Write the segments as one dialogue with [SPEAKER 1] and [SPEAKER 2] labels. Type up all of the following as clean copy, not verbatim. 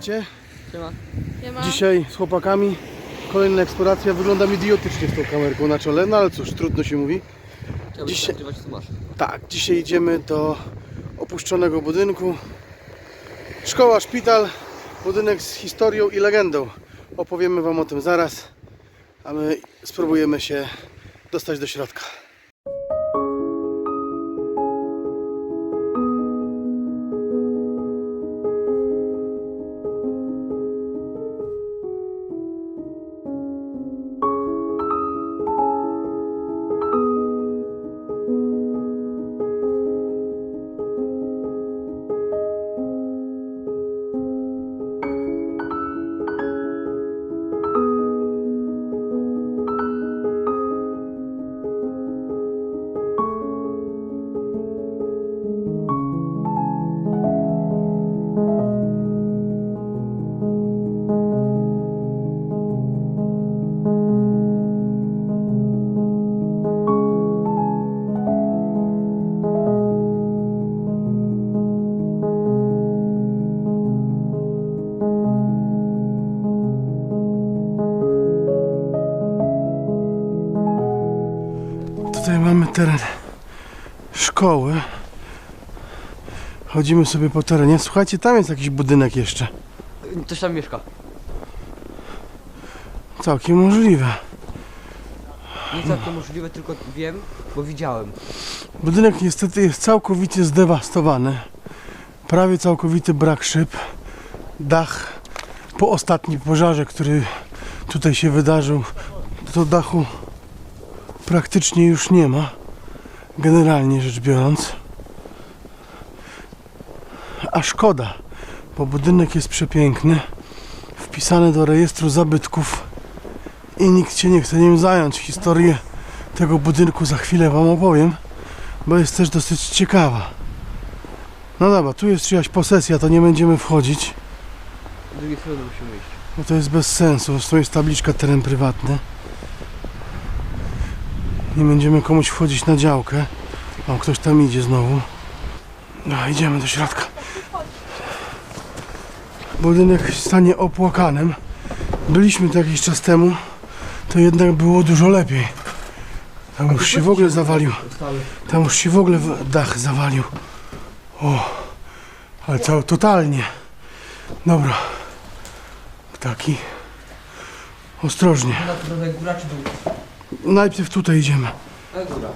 [SPEAKER 1] Witajcie.
[SPEAKER 2] Siema.
[SPEAKER 3] Siema.
[SPEAKER 1] Dzisiaj z chłopakami kolejna eksploracja. Wyglądam idiotycznie z tą kamerką na czole, no ale cóż, trudno się mówi.
[SPEAKER 2] Dzisiaj...
[SPEAKER 1] Tak, dzisiaj idziemy do opuszczonego budynku. Szkoła, szpital, budynek z historią i legendą. Opowiemy wam o tym zaraz, a my spróbujemy się dostać do środka. Tutaj mamy teren szkoły. Chodzimy sobie po terenie. Słuchajcie, tam jest jakiś budynek jeszcze.
[SPEAKER 2] Ktoś tam mieszka.
[SPEAKER 1] Całkiem możliwe.
[SPEAKER 2] Nie całkiem możliwe, tylko wiem, bo widziałem.
[SPEAKER 1] Budynek niestety jest całkowicie zdewastowany. Prawie całkowity brak szyb. Dach po ostatnim pożarze, który tutaj się wydarzył, to dachu praktycznie już nie ma, generalnie rzecz biorąc. A szkoda, bo budynek jest przepiękny, wpisany do rejestru zabytków i nikt się nie chce nim zająć. Historię tego budynku za chwilę wam opowiem, bo jest też dosyć ciekawa. No dobra, tu jest czyjaś posesja, to nie będziemy wchodzić,
[SPEAKER 2] Z drugiej strony musimy iść.
[SPEAKER 1] bo to jest bez sensu. Zresztą jest tabliczka teren prywatny. Nie będziemy komuś wchodzić na działkę. O, ktoś tam idzie znowu. No, idziemy do środka. Budynek w stanie opłakanym. Byliśmy tu jakiś czas temu. To jednak było dużo lepiej. Tam już się w ogóle zawalił. Tam już się w ogóle dach zawalił. O, ale totalnie. Dobra. Ptaki. Ostrożnie.
[SPEAKER 2] Trochę góra czy dół?
[SPEAKER 1] Najpierw tutaj idziemy.
[SPEAKER 2] Ale góra.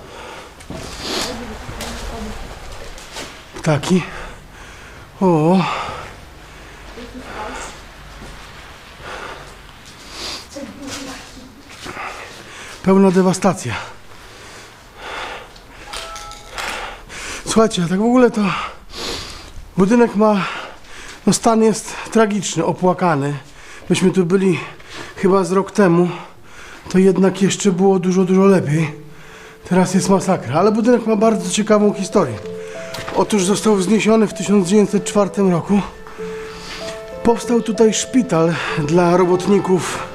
[SPEAKER 1] Ptaki. O. Pełna dewastacja. Słuchajcie, tak w ogóle to budynek ma, no stan jest tragiczny, opłakany. Myśmy tu byli chyba z rok temu, to jednak jeszcze było dużo lepiej. Teraz jest masakra, ale budynek ma bardzo ciekawą historię. Otóż został wzniesiony w 1904 roku. Powstał tutaj szpital dla robotników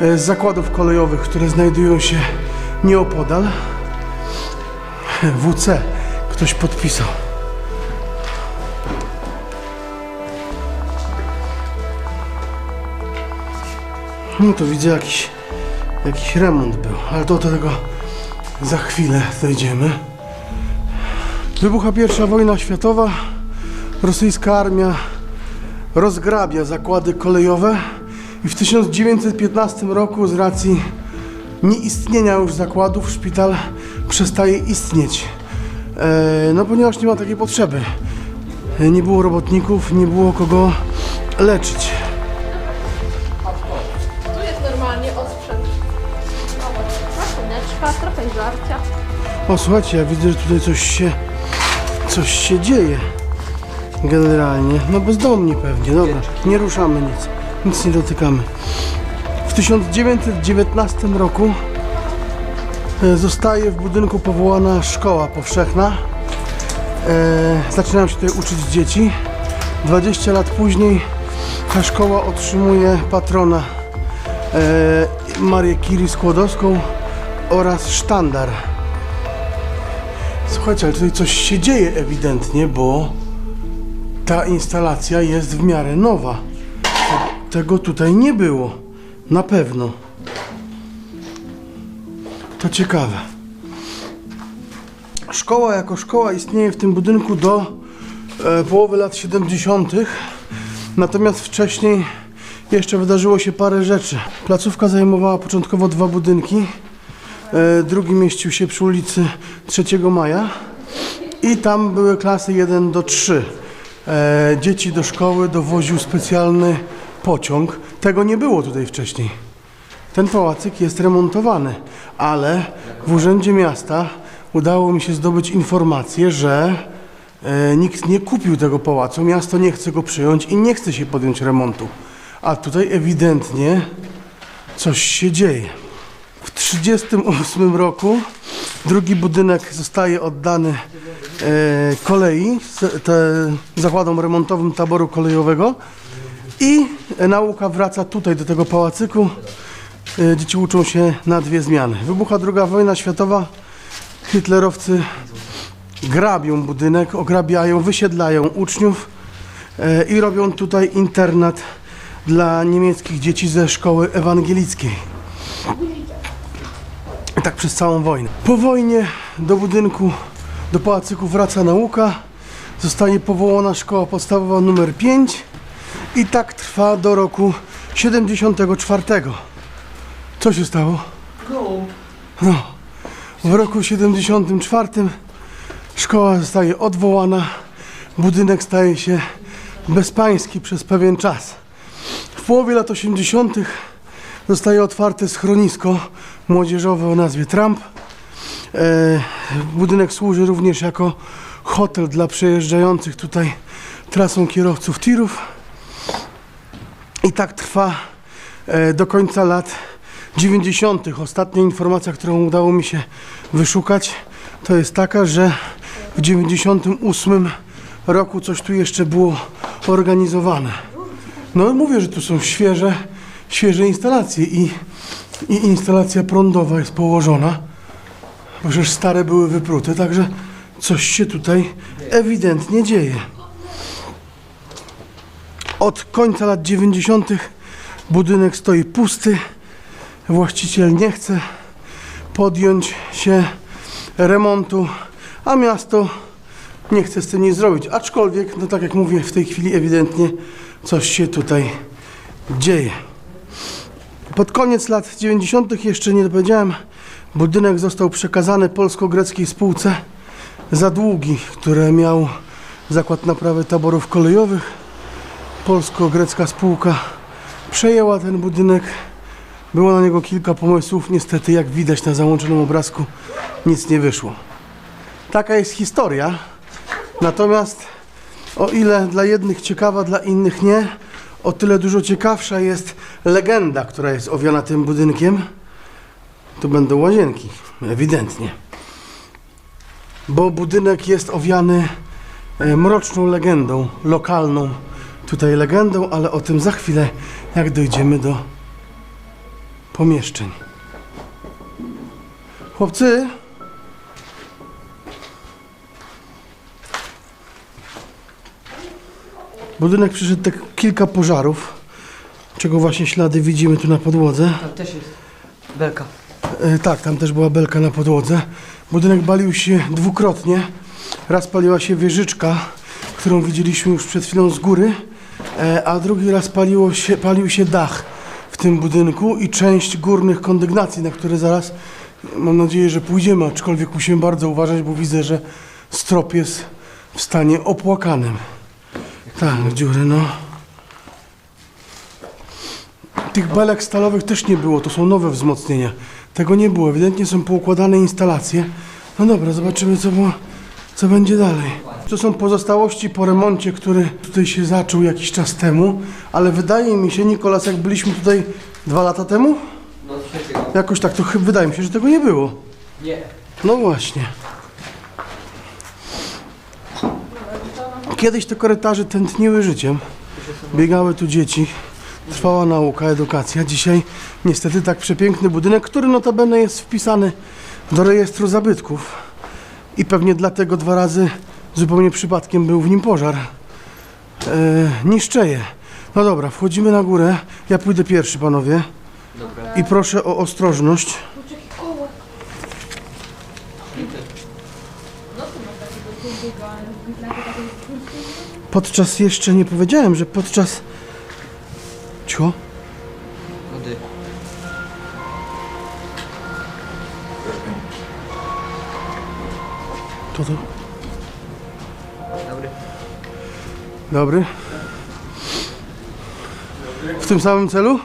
[SPEAKER 1] z zakładów kolejowych, które znajdują się nieopodal. WC ktoś podpisał. No to widzę jakiś remont był, ale do tego za chwilę dojdziemy. Wybucha I wojna światowa. Rosyjska armia rozgrabia zakłady kolejowe i w 1915 roku z racji nieistnienia już zakładów szpital przestaje istnieć. No ponieważ nie ma takiej potrzeby. Nie było robotników, nie było kogo leczyć.
[SPEAKER 3] Tu jest normalnie osprzęt. Maszyneczka, trochę żarcia.
[SPEAKER 1] O, słuchajcie, ja widzę, że tutaj coś się dzieje. Generalnie. No bezdomni pewnie. Dobra, nie ruszamy nic nie dotykamy. W 1919 roku zostaje w budynku powołana szkoła powszechna. Zaczynają się tutaj uczyć dzieci. 20 lat później ta szkoła otrzymuje patrona Marię Curie Skłodowską oraz sztandar. Słuchajcie, ale tutaj coś się dzieje ewidentnie, bo ta instalacja jest w miarę nowa. tego tutaj nie było. Na pewno. To ciekawe. Szkoła jako szkoła istnieje w tym budynku do połowy lat 70. Natomiast wcześniej jeszcze wydarzyło się parę rzeczy. Placówka zajmowała początkowo 2 budynki. Drugi mieścił się przy ulicy 3 Maja i tam były klasy 1 do 3. Dzieci do szkoły dowoził specjalny pociąg. Tego nie było tutaj wcześniej. Ten pałacyk jest remontowany, ale w Urzędzie Miasta udało mi się zdobyć informację, że nikt nie kupił tego pałacu, miasto nie chce go przyjąć i nie chce się podjąć remontu. A tutaj ewidentnie coś się dzieje. W 1938 roku drugi budynek zostaje oddany kolei, zakładom remontowym taboru kolejowego i nauka wraca tutaj do tego pałacyku. Dzieci uczą się na 2 zmiany. Wybucha II wojna światowa, hitlerowcy grabią budynek, ograbiają, wysiedlają uczniów i robią tutaj internat dla niemieckich dzieci ze szkoły ewangelickiej. I tak przez całą wojnę. Po wojnie do budynku, do pałacyku wraca nauka, zostanie powołana szkoła podstawowa nr 5 i tak trwa do roku 74. Co się stało? No, w roku 74 szkoła zostaje odwołana, budynek staje się bezpański przez pewien czas. W połowie lat 80. zostaje otwarte schronisko młodzieżowe o nazwie Trump. Budynek służy również jako hotel dla przejeżdżających tutaj trasą kierowców tirów. I tak trwa do końca lat 90. Ostatnia informacja, którą udało mi się wyszukać, to jest taka, że w 98 roku coś tu jeszcze było organizowane. No mówię, że tu są świeże instalacje i instalacja prądowa jest położona, bo przecież stare były wyprute, także coś się tutaj ewidentnie dzieje. Od końca lat 90. budynek stoi pusty, właściciel nie chce podjąć się remontu, a miasto nie chce z tym nic zrobić, aczkolwiek, no tak jak mówię, w tej chwili ewidentnie coś się tutaj dzieje. Pod koniec lat 90. jeszcze nie dopowiedziałem, budynek został przekazany polsko-greckiej spółce za długi, które miał Zakład Naprawy Taborów Kolejowych. Polsko-grecka spółka przejęła ten budynek. Było na niego kilka pomysłów. Niestety, jak widać na załączonym obrazku, nic nie wyszło. Taka jest historia. Natomiast o ile dla jednych ciekawa, dla innych nie, o tyle dużo ciekawsza jest legenda, która jest owiana tym budynkiem. Tu będą łazienki, ewidentnie. Bo budynek jest owiany mroczną legendą, lokalną tutaj legendą, ale o tym za chwilę, jak dojdziemy do pomieszczeń. Chłopcy, budynek przeszedł tak kilka pożarów, czego właśnie ślady widzimy tu na podłodze.
[SPEAKER 2] Tam też jest belka.
[SPEAKER 1] Tak, tam też była belka na podłodze. Budynek palił się dwukrotnie. Raz paliła się wieżyczka, którą widzieliśmy już przed chwilą z góry, a drugi raz palił się dach w tym budynku i część górnych kondygnacji, na które zaraz, mam nadzieję, że pójdziemy, aczkolwiek musimy bardzo uważać, bo widzę, że strop jest w stanie opłakanym. Tak, dziury, no. Tych belek stalowych też nie było, to są nowe wzmocnienia. Tego nie było, ewidentnie są poukładane instalacje. No dobra, zobaczymy co będzie dalej. To są pozostałości po remoncie, który tutaj się zaczął jakiś czas temu, ale wydaje mi się, Nikolas, jak byliśmy tutaj 2 lata temu?
[SPEAKER 2] No trzeciego.
[SPEAKER 1] Jakoś tak, to wydaje mi się, że tego nie było.
[SPEAKER 2] Nie.
[SPEAKER 1] No właśnie. Kiedyś te korytarze tętniły życiem. Biegały tu dzieci. Trwała nauka, edukacja. Dzisiaj niestety tak przepiękny budynek, który notabene jest wpisany do rejestru zabytków. I pewnie dlatego 2 razy zupełnie przypadkiem był w nim pożar. Niszczeje. No dobra, wchodzimy na górę. Ja pójdę pierwszy, panowie.
[SPEAKER 2] Dobra.
[SPEAKER 1] I proszę o ostrożność.
[SPEAKER 3] Kurczę, jakie koło. No to ma takiego długiego, ale na takiej
[SPEAKER 1] Podczas jeszcze nie powiedziałem, że podczas... Cicho.
[SPEAKER 2] Wody.
[SPEAKER 1] To.
[SPEAKER 2] Dobry.
[SPEAKER 1] Dobry. W tym samym celu?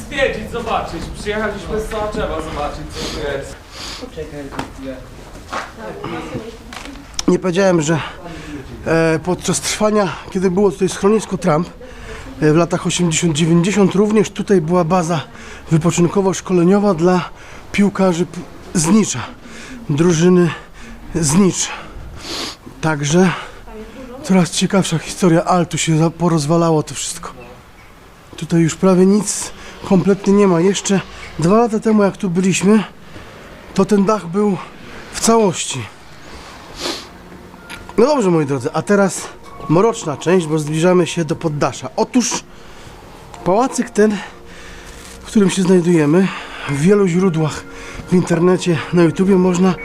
[SPEAKER 4] Zwiedzić, zobaczyć. Przyjechaliśmy z cała trzeba zobaczyć, co tu jest.
[SPEAKER 2] Poczekaj chwilę.
[SPEAKER 1] Nie powiedziałem, że podczas trwania, kiedy było tutaj schronisko Trump, w latach 80-90 również tutaj była baza wypoczynkowo-szkoleniowa dla piłkarzy z Nicza, drużyny z Nicz. Także coraz ciekawsza historia, ale tu się porozwalało to wszystko. Tutaj już prawie nic kompletnie nie ma. Jeszcze 2 lata temu, jak tu byliśmy, to ten dach był w całości. No dobrze, moi drodzy, a teraz mroczna część, bo zbliżamy się do poddasza. Otóż pałacyk ten, w którym się znajdujemy, w wielu źródłach w internecie, na YouTubie można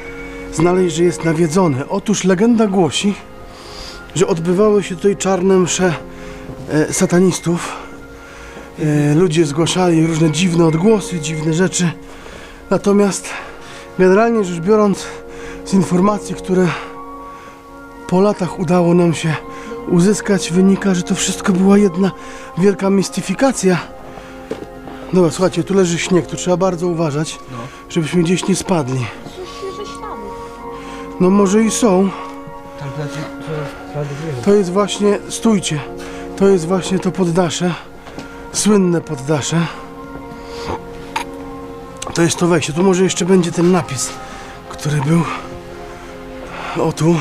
[SPEAKER 1] znaleźć, że jest nawiedzony. Otóż legenda głosi, że odbywały się tutaj czarne msze satanistów. Ludzie zgłaszali różne dziwne odgłosy, dziwne rzeczy. Natomiast generalnie rzecz biorąc, z informacji, które po latach udało nam się uzyskać, wynika, że to wszystko była jedna wielka mistyfikacja. Dobra, słuchajcie, tu leży śnieg, tu trzeba bardzo uważać, żebyśmy gdzieś nie spadli.
[SPEAKER 3] świeże ślady.
[SPEAKER 1] No może i są.
[SPEAKER 2] Tam
[SPEAKER 1] To jest właśnie, stójcie, to jest właśnie to poddasze, słynne poddasze. To jest to wejście, tu może jeszcze będzie ten napis, który był, o tu,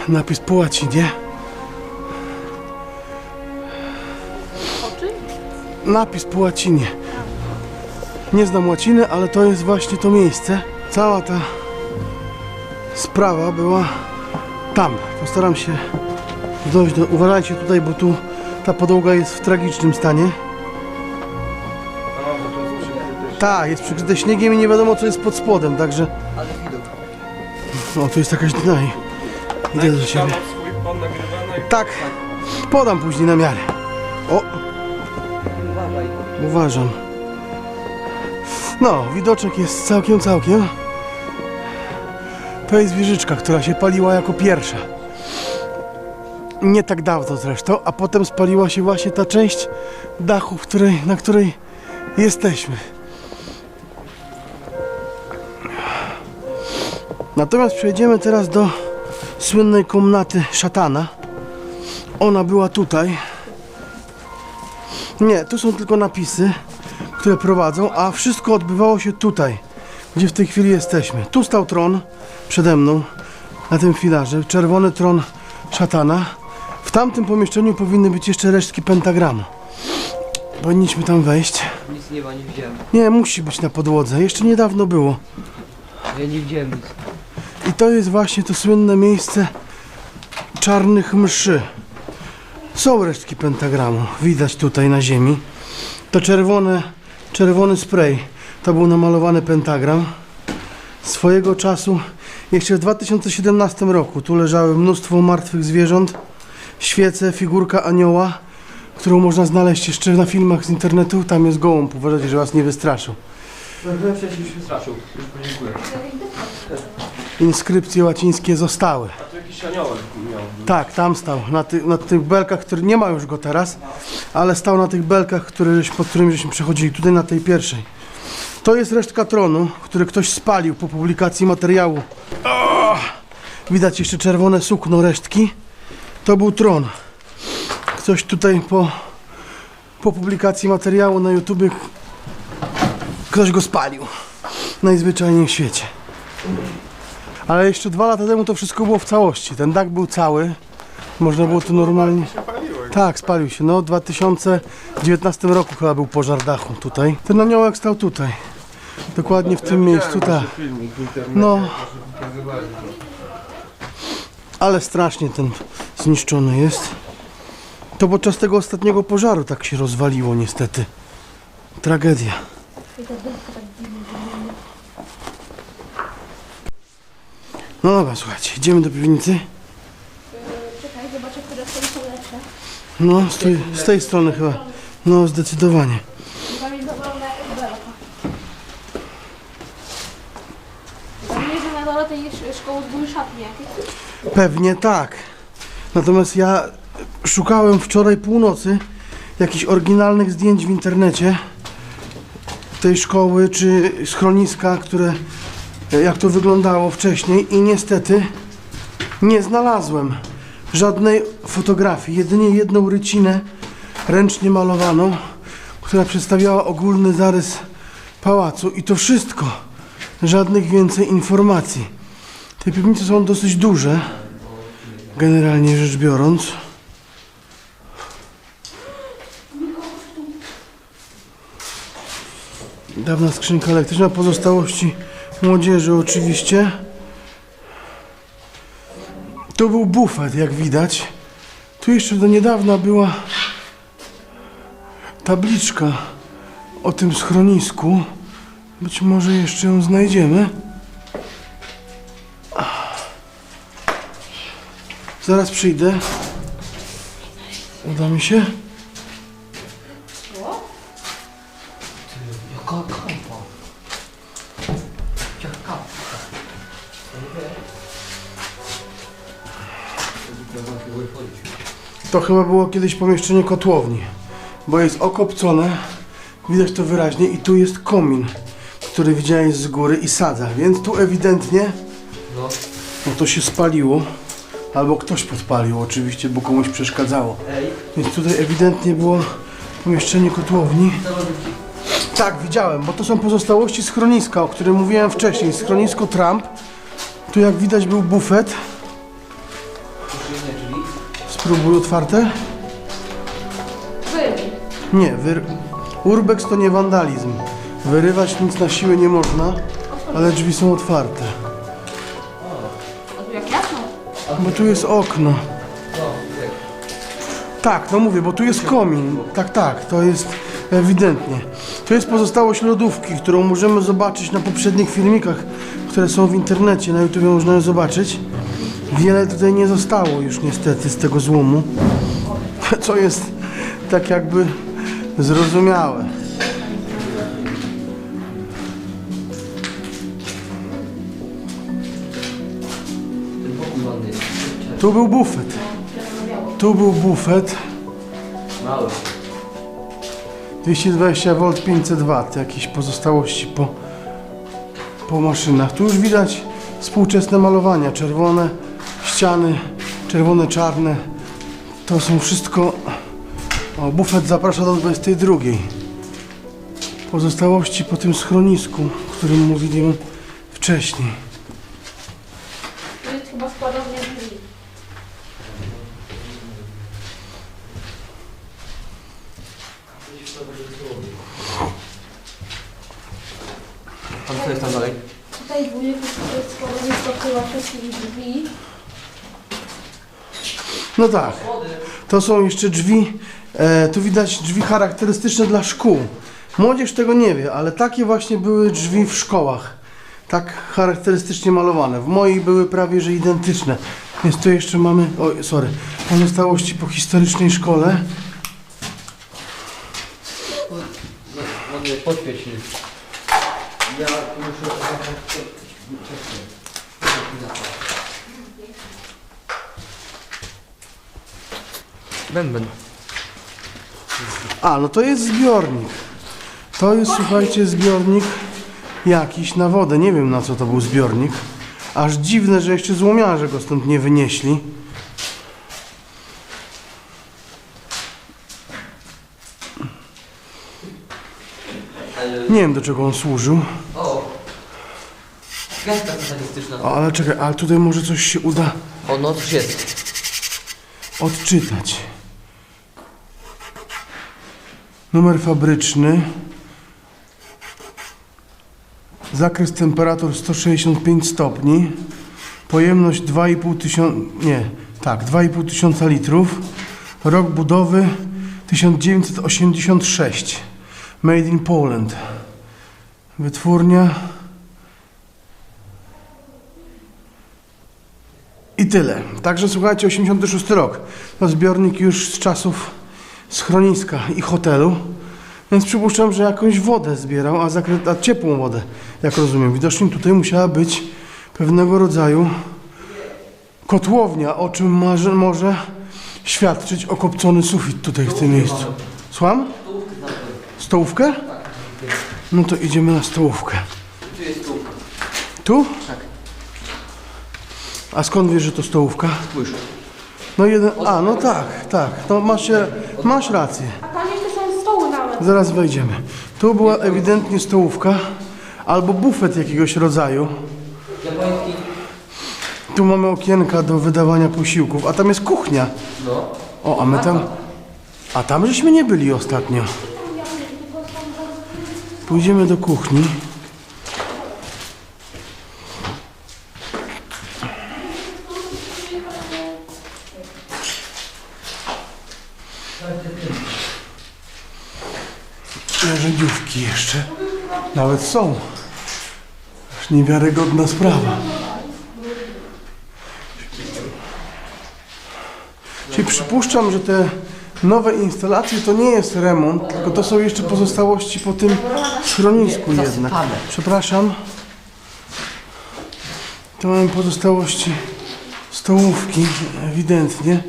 [SPEAKER 1] napis po łacinie.
[SPEAKER 3] Oczy?
[SPEAKER 1] Napis po łacinie. Nie znam łaciny, ale to jest właśnie to miejsce. Cała ta sprawa była tam. Postaram się dojść do... Uważajcie tutaj, bo tu ta podłoga jest w tragicznym stanie. Tak, jest przykryte śniegiem i nie wiadomo, co jest pod spodem, także...
[SPEAKER 2] Ale widok.
[SPEAKER 1] O, tu jest jakaś dna i... Idę do ciebie.
[SPEAKER 4] Swój pan nagrywany.
[SPEAKER 1] Tak, podam później na miarę. O,
[SPEAKER 2] Uważaj.
[SPEAKER 1] uważam. No, widoczek jest całkiem. To jest wieżyczka, która się paliła jako pierwsza. Nie tak dawno zresztą, a potem spaliła się właśnie ta część dachu, na której jesteśmy. Natomiast przejdziemy teraz do słynnej komnaty szatana. Ona była tutaj. Nie, tu są tylko napisy, które prowadzą, a wszystko odbywało się tutaj, gdzie w tej chwili jesteśmy. Tu stał tron przede mną, na tym filarze, czerwony tron szatana. W tamtym pomieszczeniu powinny być jeszcze resztki pentagramu. Powinniśmy tam wejść.
[SPEAKER 2] Nic nie ma, nie widziałem.
[SPEAKER 1] Nie, musi być na podłodze, jeszcze niedawno było.
[SPEAKER 2] Ja nie widziałem nic.
[SPEAKER 1] I to jest właśnie to słynne miejsce czarnych mszy. Są resztki pentagramu, widać tutaj na ziemi. To czerwony spray, to był namalowany pentagram. Swojego czasu, jeszcze w 2017 roku, tu leżały mnóstwo martwych zwierząt, świece, figurka anioła, którą można znaleźć jeszcze na filmach z internetu. Tam jest gołąb, uważajcie, że was nie wystraszył.
[SPEAKER 4] Wcześniej się straszył. Już podziękuję.
[SPEAKER 1] Inskrypcje łacińskie zostały.
[SPEAKER 4] A tu jakiś aniołek miał.
[SPEAKER 1] Tak, tam stał, na tych belkach, który nie ma już go teraz, ale stał na tych belkach, pod którymi żeśmy przechodzili, tutaj na tej pierwszej. To jest resztka tronu, który ktoś spalił po publikacji materiału. Widać jeszcze czerwone sukno resztki. To był tron. Ktoś tutaj po publikacji materiału na YouTubie, ktoś go spalił. Najzwyczajniej w świecie. Ale jeszcze 2 lata temu to wszystko było w całości. Ten dach był cały. Można było tu normalnie... Tak, spalił się. No w 2019 roku chyba był pożar dachu tutaj. Ten aniołek stał tutaj. Dokładnie w tym miejscu, tak. No. Ale strasznie ten zniszczony jest. To podczas tego ostatniego pożaru tak się rozwaliło niestety. Tragedia.
[SPEAKER 3] I ta dębka tak dziwnie wygląda.
[SPEAKER 1] No dobra, słuchajcie, idziemy do piwnicy.
[SPEAKER 3] Czekaj, zobaczę, które są lepsze.
[SPEAKER 1] No, z tej strony chyba. No, zdecydowanie.
[SPEAKER 3] Tam jest dowolna belka. Tam nie, że na dole tej szkoły były szatnie jakieś.
[SPEAKER 1] Pewnie tak. Natomiast ja szukałem wczoraj północy jakichś oryginalnych zdjęć w internecie tej szkoły czy schroniska, które jak to wyglądało wcześniej i niestety nie znalazłem żadnej fotografii, jedynie jedną rycinę ręcznie malowaną, która przedstawiała ogólny zarys pałacu i to wszystko. Żadnych więcej informacji. Te piwnice są dosyć duże, generalnie rzecz biorąc. Dawna skrzynka elektryczna, pozostałości młodzieży oczywiście. Tu był bufet, jak widać. Tu jeszcze do niedawna była tabliczka o tym schronisku. Być może jeszcze ją znajdziemy. Zaraz przyjdę. Uda mi się.
[SPEAKER 2] Jaka kampa? Jaka kampa?
[SPEAKER 1] To chyba było kiedyś pomieszczenie kotłowni, bo jest okopcone, widać to wyraźnie i tu jest komin, który widziałeś z góry i sadza, więc tu ewidentnie no to się spaliło, albo ktoś podpalił oczywiście, bo komuś przeszkadzało. Więc tutaj ewidentnie było pomieszczenie kotłowni. Tak, widziałem, bo to są pozostałości schroniska, o którym mówiłem wcześniej, schronisko Trump. Tu jak widać był bufet. Spróbuj otwarte. Nie, urbex to nie wandalizm. Wyrywać nic na siłę nie można, ale drzwi są otwarte.
[SPEAKER 3] A tu jak jasno?
[SPEAKER 1] Bo tu jest okno. Tak, no mówię, bo tu jest komin. Tak, to jest ewidentnie. To jest pozostałość lodówki, którą możemy zobaczyć na poprzednich filmikach, które są w internecie, na YouTube można ją zobaczyć. Wiele tutaj nie zostało już niestety z tego złomu, co jest tak jakby zrozumiałe. Tu był bufet. Tu był bufet.
[SPEAKER 2] Mały.
[SPEAKER 1] 220V, 500W, jakieś pozostałości po maszynach. Tu już widać współczesne malowania, czerwone ściany, czerwone, czarne. To są wszystko... O, bufet zaprasza do 22. Pozostałości po tym schronisku, o którym mówiłem wcześniej.
[SPEAKER 3] To jest chyba składownia drzwi.
[SPEAKER 2] A co jest tam dalej?
[SPEAKER 3] Tutaj wujek jest składownia stopyła wszystkich drzwi.
[SPEAKER 1] No tak, to są jeszcze drzwi, tu widać drzwi charakterystyczne dla szkół. Młodzież tego nie wie, ale takie właśnie były drzwi w szkołach. Tak charakterystycznie malowane. W mojej były prawie że identyczne. Więc tu jeszcze mamy, pozostałości po historycznej szkole.
[SPEAKER 2] Poświeć się. Ja muszę... Bęben.
[SPEAKER 1] A, no to jest zbiornik. To jest, słuchajcie, zbiornik jakiś na wodę. Nie wiem, na co to był zbiornik. Aż dziwne, że jeszcze złomiarze go stąd nie wynieśli. Nie wiem, do czego on służył.
[SPEAKER 2] O! Gwiazdka satanistyczna.
[SPEAKER 1] O, ale czekaj, ale tutaj może coś się uda
[SPEAKER 2] O, no coś jest.
[SPEAKER 1] odczytać. Numer fabryczny. Zakres temperatur 165 stopni. Pojemność 2,5 tysiąca litrów. Rok budowy 1986. Made in Poland. Wytwórnia. I tyle. Także słuchajcie, 86 rok. To zbiornik już z czasów schroniska i hotelu. Więc przypuszczam, że jakąś wodę zbierał, a ciepłą wodę, jak rozumiem. Widocznie tutaj musiała być pewnego rodzaju kotłownia, o czym może świadczyć okopcony sufit tutaj w tym miejscu. Słucham? Stołówkę? No to idziemy na stołówkę.
[SPEAKER 2] Tu jest stołówka.
[SPEAKER 1] Tu?
[SPEAKER 2] Tak.
[SPEAKER 1] A skąd wiesz, że to stołówka?
[SPEAKER 2] Spójrz.
[SPEAKER 1] No jeden. A, no tak, tak. No masz rację.
[SPEAKER 3] A tam jeszcze są stoły nawet.
[SPEAKER 1] Zaraz wejdziemy. Tu była ewidentnie stołówka albo bufet jakiegoś rodzaju.
[SPEAKER 2] Japoński.
[SPEAKER 1] Tu mamy okienka do wydawania posiłków, a tam jest kuchnia.
[SPEAKER 2] No.
[SPEAKER 1] O, a my tam. A tam żeśmy nie byli ostatnio. Pójdziemy do kuchni. Narzędziówki jeszcze nawet są. Aż niewiarygodna sprawa. Czyli przypuszczam, że te nowe instalacje to nie jest remont, tylko to są jeszcze pozostałości po tym schronisku
[SPEAKER 2] Nie,
[SPEAKER 1] jednak.
[SPEAKER 2] zasypane.
[SPEAKER 1] Przepraszam. To mamy pozostałości stołówki, ewidentnie.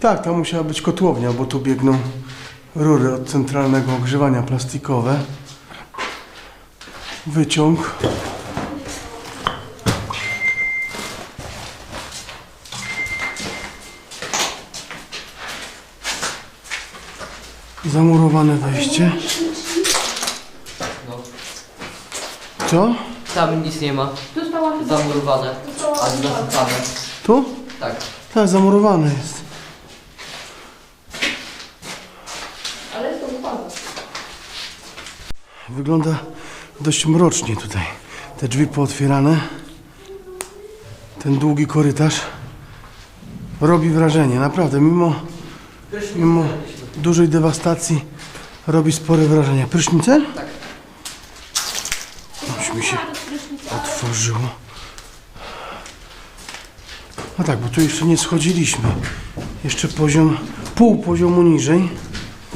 [SPEAKER 1] Tak, tam musiała być kotłownia, bo tu biegną rury od centralnego ogrzewania plastikowe. Wyciąg. Zamurowane wejście.
[SPEAKER 2] No.
[SPEAKER 1] Co?
[SPEAKER 2] Tam nic nie ma.
[SPEAKER 3] Tu stała chyba.
[SPEAKER 2] Zamurowane. A zasypane.
[SPEAKER 1] Tu?
[SPEAKER 2] Tak.
[SPEAKER 1] Tak, zamurowane jest.
[SPEAKER 3] Ale jest to upada.
[SPEAKER 1] Wygląda dość mrocznie tutaj. Te drzwi pootwierane. Ten długi korytarz robi wrażenie. Naprawdę, mimo dużej dewastacji robi spore wrażenie. Prysznice?
[SPEAKER 2] Tak.
[SPEAKER 1] Już mi się otworzyło. No tak, bo tu jeszcze nie schodziliśmy. Jeszcze pół poziomu niżej.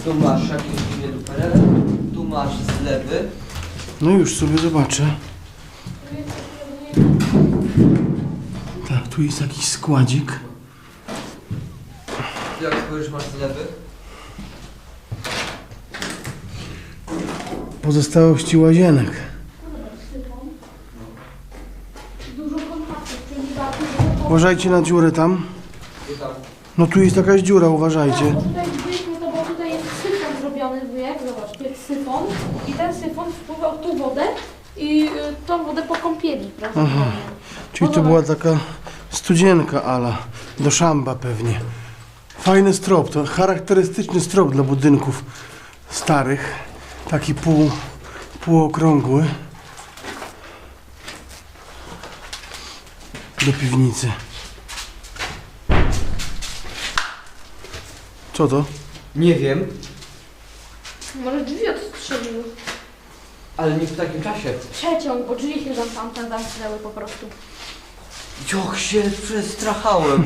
[SPEAKER 2] Tu masz jakieś dziwne duperele. Tu masz zlewy.
[SPEAKER 1] No już sobie zobaczę. Tak, tu jest jakiś składzik.
[SPEAKER 2] Tu jak spojrzysz masz zlewy.
[SPEAKER 1] Pozostałości łazienek.
[SPEAKER 3] Dużo kontaktów, czyli bardzo.
[SPEAKER 1] Uważajcie na dziurę tam.
[SPEAKER 2] Tu tam.
[SPEAKER 1] No tu jest jakaś dziura, uważajcie.
[SPEAKER 3] Tak, bo tutaj byliśmy, to bo tutaj jest syfon zrobiony, wujek, zobacz, tu jest syfon i ten syfon wpływał tu wodę i tą wodę po kąpieli, prawda?
[SPEAKER 1] Czyli to była taka studzienka ala do szamba pewnie. Fajny strop, to charakterystyczny strop dla budynków starych. Taki półokrągły. Do piwnicy. Co to?
[SPEAKER 2] Nie wiem,
[SPEAKER 3] Może drzwi odstrzeliły.
[SPEAKER 2] ale nie w takim czasie.
[SPEAKER 3] Przeciąg, bo drzwi się tam zamknęły po prostu.
[SPEAKER 2] Jak się przestrachałem.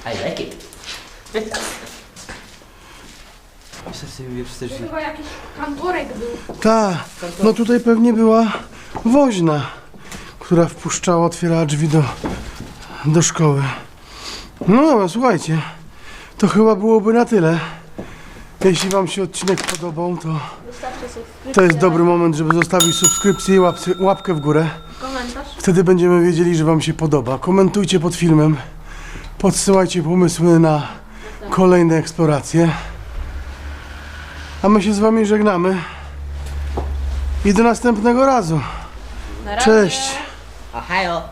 [SPEAKER 2] I like it. Serce mi przez te
[SPEAKER 3] To
[SPEAKER 2] drzwi.
[SPEAKER 3] chyba jakiś kantorek był.
[SPEAKER 1] Ta, no tutaj pewnie była woźna, która wpuszczała, otwierała drzwi do szkoły. No dobra, słuchajcie, to chyba byłoby na tyle. Jeśli wam się odcinek podobał, to
[SPEAKER 3] Wystarczy subskrypcja.
[SPEAKER 1] to jest dobry moment, żeby zostawić subskrypcję i łapkę w górę.
[SPEAKER 3] Komentarz.
[SPEAKER 1] Wtedy będziemy wiedzieli, że wam się podoba. Komentujcie pod filmem, podsyłajcie pomysły na kolejne eksploracje. A my się z wami żegnamy i do następnego razu.
[SPEAKER 3] Na razie.
[SPEAKER 1] Cześć!
[SPEAKER 2] Ohio.